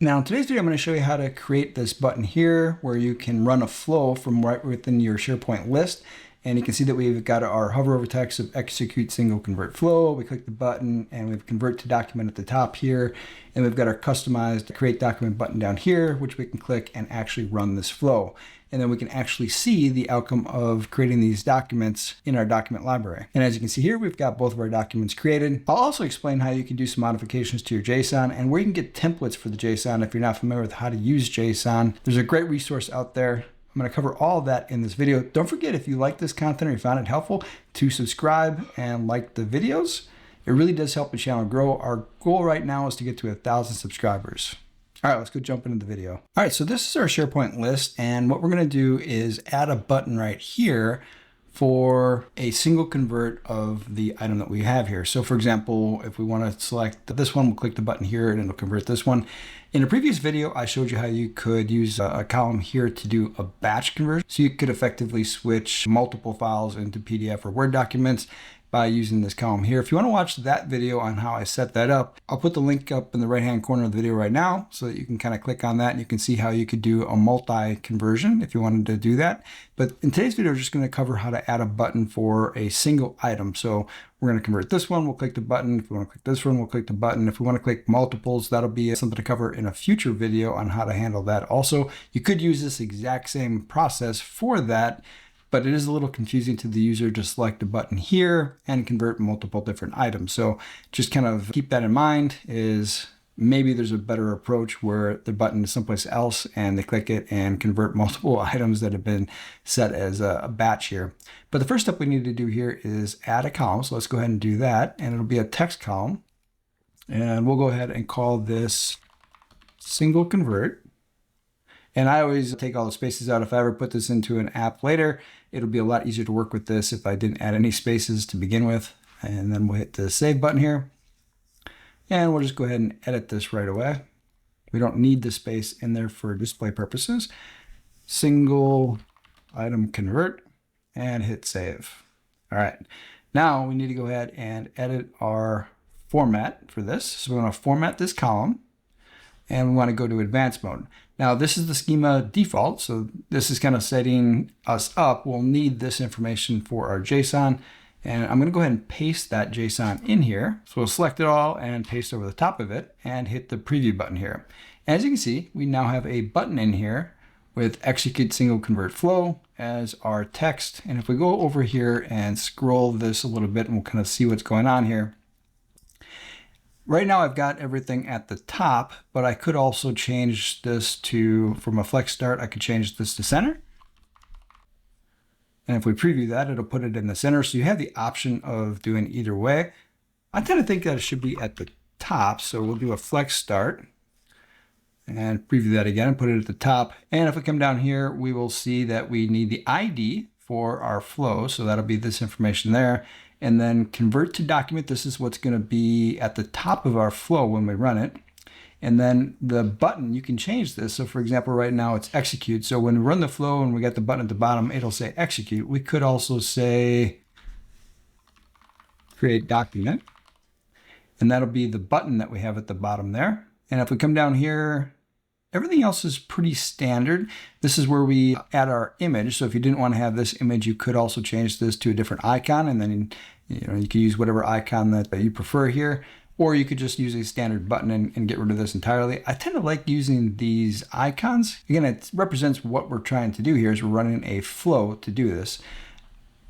Now in today's video, I'm going to show you how to create this button here where you can run a flow from right within your SharePoint list. And you can see that we've got our hover over text of execute single convert flow. We click the button and we've convert to document at the top here. And we've got our customized create document button down here, which we can click and actually run this flow. And then we can actually see the outcome of creating these documents in our document library. And as you can see here, we've got both of our documents created. I'll also explain how you can do some modifications to your JSON and where you can get templates for the JSON if you're not familiar with how to use JSON. There's a great resource out there. I'm going to cover all of that in this video. Don't forget, if you like this content or you found it helpful, to subscribe and like the videos. It really does help the channel grow. Our goal right now is to get to 1,000 subscribers. All right, let's go jump into the video. All right, so this is our SharePoint list, and what we're going to do is add a button right here for a single convert of the item that we have here. So for example, if we want to select this one, we'll click the button here and it'll convert this one. In a previous video, I showed you how you could use a column here to do a batch conversion. So you could effectively switch multiple files into PDF or Word documents by using this column here. If you want to watch that video on how I set that up, I'll put the link up in the right-hand corner of the video right now so that you can kind of click on that and you can see how you could do a multi-conversion if you wanted to do that. But in today's video, we're just going to cover how to add a button for a single item. So we're going to convert this one, we'll click the button. If we want to click this one, we'll click the button. If we want to click multiples, that'll be something to cover in a future video on how to handle that. Also, you could use this exact same process for that, but it is a little confusing to the user to select a button here and convert multiple different items. So just kind of keep that in mind, is maybe there's a better approach where the button is someplace else and they click it and convert multiple items that have been set as a batch here. But the first step we need to do here is add a column. So let's go ahead and do that. And it'll be a text column. And we'll go ahead and call this single convert. And I always take all the spaces out. If I ever put this into an app later, it'll be a lot easier to work with this if I didn't add any spaces to begin with. And then we'll hit the save button here. And we'll just go ahead and edit this right away. We don't need the space in there for display purposes. Single item convert and hit save. All right. Now we need to go ahead and edit our format for this. So we want to format this column and we want to go to advanced mode. Now this is the schema default, so this is kind of setting us up. We'll need this information for our JSON, and I'm going to go ahead and paste that JSON in here. So we'll select it all and paste over the top of it and hit the preview button here. As you can see, we now have a button in here with execute single convert flow as our text. And if we go over here and scroll this a little bit, and we'll kind of see what's going on here. Right now I've got everything at the top, but I could also change this to, from a flex start, I could change this to center. And if we preview that, it'll put it in the center. So you have the option of doing either way. I tend to think that it should be at the top. So we'll do a flex start and preview that again and put it at the top. And if we come down here, we will see that we need the ID for our flow. So that'll be this information there. And then convert to document. This is what's going to be at the top of our flow when we run it. And then the button, you can change this. So for example, right now it's execute. So when we run the flow and we got the button at the bottom, it'll say execute. We could also say create document. And that'll be the button that we have at the bottom there. And if we come down here, everything else is pretty standard. This is where we add our image. So if you didn't want to have this image, you could also change this to a different icon, and then you could use whatever icon that you prefer here, or you could just use a standard button and get rid of this entirely. I tend to like using these icons. Again, it represents what we're trying to do here is we're running a flow to do this.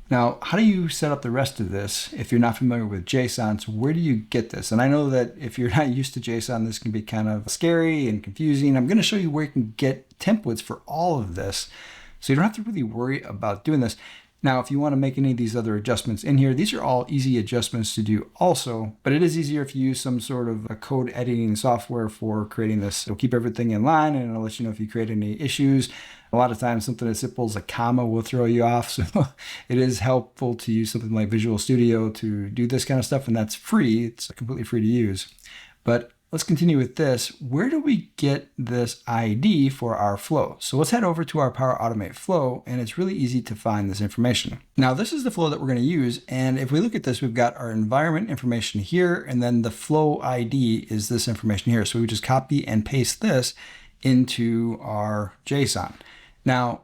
Now, how do you set up the rest of this if you're not familiar with JSON? So where do you get this? And I know that if you're not used to JSON, this can be kind of scary and confusing. I'm going to show you where you can get templates for all of this, so you don't have to really worry about doing this. Now, if you want to make any of these other adjustments in here, these are all easy adjustments to do also, but it is easier if you use some sort of a code editing software for creating this. It'll keep everything in line and it'll let you know if you create any issues. A lot of times something as simple as a comma will throw you off. So it is helpful to use something like Visual Studio to do this kind of stuff, and that's free. It's completely free to use. But let's continue with this. Where do we get this ID for our flow? So let's head over to our Power Automate flow, and it's really easy to find this information. Now, this is the flow that we're going to use. And if we look at this, we've got our environment information here, and then the flow ID is this information here. So we just copy and paste this into our JSON. Now,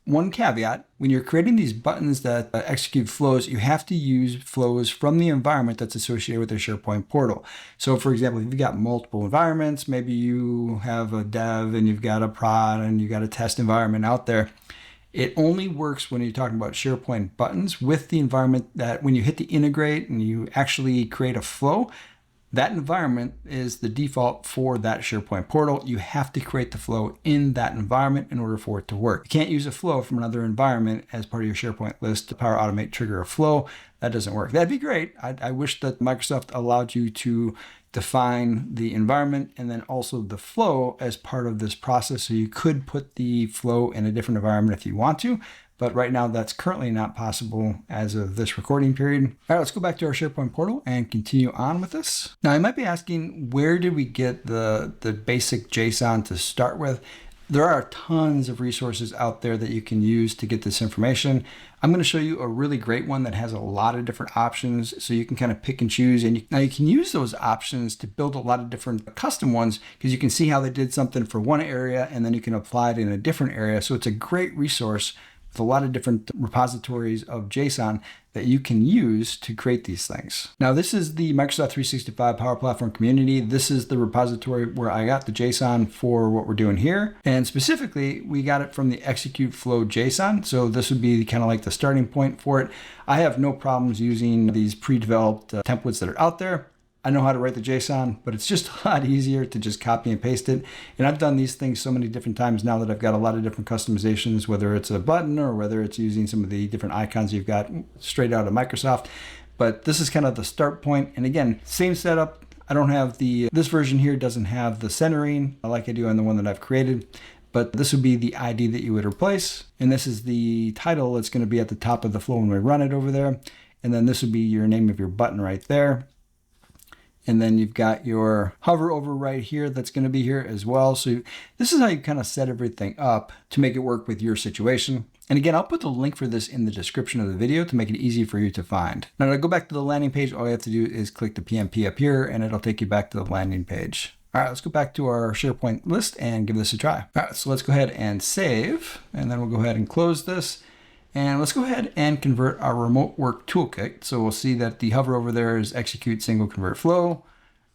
one caveat, when you're creating these buttons that execute flows, you have to use flows from the environment that's associated with the SharePoint portal. So for example, if you've got multiple environments, maybe you have a dev and you've got a prod and you've got a test environment out there, it only works when you're talking about SharePoint buttons with the environment that when you hit the integrate and you actually create a flow, that environment is the default for that SharePoint portal. You have to create the flow in that environment in order for it to work. You can't use a flow from another environment as part of your SharePoint list to Power Automate trigger a flow. That doesn't work. That'd be great. I wish that Microsoft allowed you to define the environment and then also the flow as part of this process. So you could put the flow in a different environment if you want to. But right now, that's currently not possible as of this recording period. All right, let's go back to our SharePoint portal and continue on with this. Now, you might be asking, where did we get the basic JSON to start with? There are tons of resources out there that you can use to get this information. I'm going to show you a really great one that has a lot of different options, so you can kind of pick and choose. And now you can use those options to build a lot of different custom ones, because you can see how they did something for one area and then you can apply it in a different area. So it's a great resource with a lot of different repositories of JSON that you can use to create these things. Now, this is the Microsoft 365 Power Platform community. This is the repository where I got the JSON for what we're doing here. And specifically, we got it from the execute flow JSON. So this would be kind of like the starting point for it. I have no problems using these pre-developed templates that are out there. I know how to write the JSON, but it's just a lot easier to just copy and paste it. And I've done these things so many different times now that I've got a lot of different customizations, whether it's a button or whether it's using some of the different icons you've got straight out of Microsoft. But this is kind of the start point. And again, same setup. I don't have this version here doesn't have the centering like I do on the one that I've created. But this would be the ID that you would replace. And this is the title that's going to be at the top of the flow when we run it over there. And then this would be your name of your button right there. And then you've got your hover over right here that's going to be here as well. So this is how you kind of set everything up to make it work with your situation. And again, I'll put the link for this in the description of the video to make it easy for you to find. Now to go back to the landing page, all you have to do is click the PMP up here and it'll take you back to the landing page. All right, let's go back to our SharePoint list and give this a try. All right, so let's go ahead and save, and then we'll go ahead and close this. And let's go ahead and convert our remote work toolkit. So we'll see that the hover over there is execute single convert flow.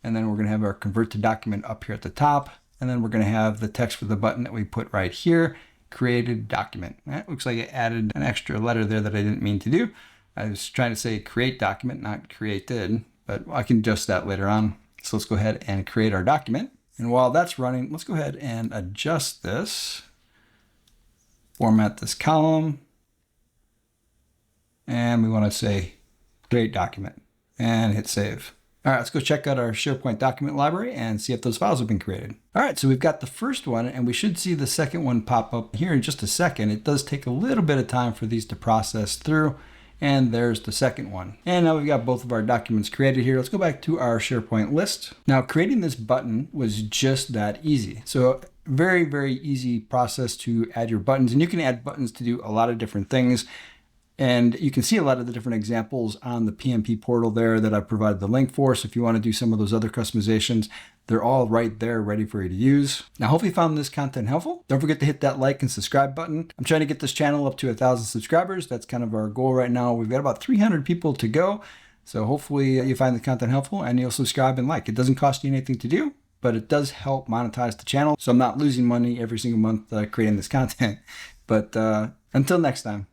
And then we're going to have our convert to document up here at the top. And then we're going to have the text for the button that we put right here, created document. That looks like it added an extra letter there that I didn't mean to do. I was trying to say create document, not created, but I can adjust that later on. So let's go ahead and create our document. And while that's running, let's go ahead and adjust this, format this column. And we want to say create document and hit save. All right, let's go check out our SharePoint document library and see if those files have been created. All right, so we've got the first one and we should see the second one pop up here in just a second. It does take a little bit of time for these to process through. And there's the second one. And now we've got both of our documents created here. Let's go back to our SharePoint list. Now creating this button was just that easy. So very, very easy process to add your buttons. And you can add buttons to do a lot of different things. And you can see a lot of the different examples on the PMP portal there that I've provided the link for. So if you want to do some of those other customizations, they're all right there ready for you to use. Now, hopefully you found this content helpful. Don't forget to hit that like and subscribe button. I'm trying to get this channel up to 1,000 subscribers. That's kind of our goal right now. We've got about 300 people to go. So hopefully you find the content helpful and you'll subscribe and like. It doesn't cost you anything to do, but it does help monetize the channel. So I'm not losing money every single month creating this content. But until next time.